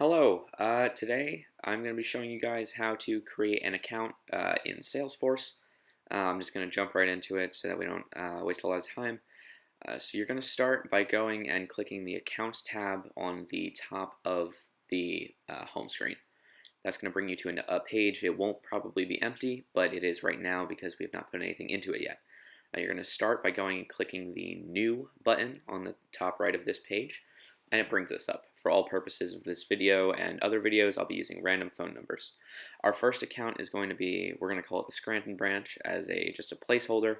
Hello, today I'm going to be showing you guys how to create an account in Salesforce. I'm just going to jump right into it so that we don't waste a lot of time. So you're going to start by going and clicking the Accounts tab on the top of the home screen. That's going to bring you to a page. It won't probably be empty, but it is right now because we have not put anything into it yet. You're going to start by going and clicking the New button on the top right of this page, and it brings this up. For all purposes of this video and other videos, I'll be using random phone numbers. Our first account is going to be, we're going to call it the Scranton branch as just a placeholder,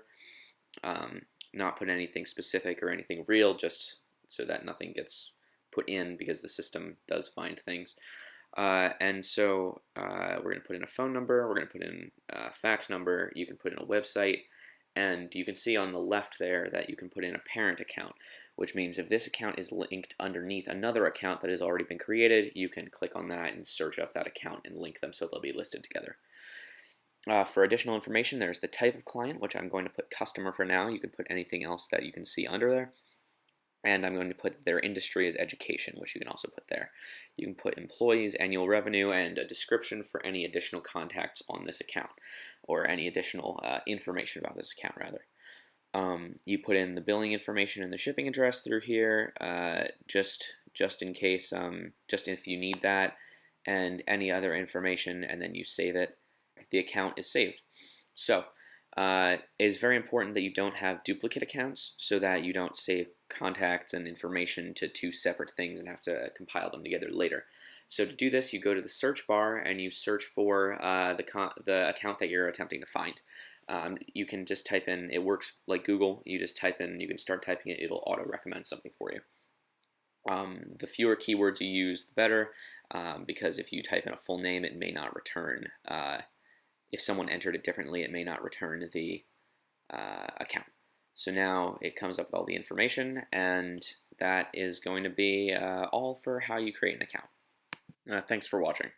not put anything specific or anything real, just so that nothing gets put in because the system does find things. And so we're going to put in a phone number, we're going to put in a fax number, you can put in a website, and you can see on the left there that you can put in a parent account, which means if this account is linked underneath another account that has already been created, you can click on that and search up that account and link them so they'll be listed together. For additional information, there's the type of client, which I'm going to put customer for now. You can put anything else that you can see under there. And I'm going to put their industry as education, which you can also put there. You can put employees, annual revenue, and a description for any additional contacts on this account, or any additional information about this account, rather. You put in the billing information and the shipping address through here, just in case, just if you need that, and any other information, and then you save it. The account is saved. So, it is very important that you don't have duplicate accounts so that you don't save contacts and information to two separate things and have to compile them together later. So to do this, you go to the search bar and you search for the account that you're attempting to find. You can just type in, it works like Google, you just type in, you can start typing it, it'll auto-recommend something for you. The fewer keywords you use, the better, because if you type in a full name, it may not return. If someone entered it differently, it may not return the account. So now it comes up with all the information, and that is going to be all for how you create an account. Thanks for watching.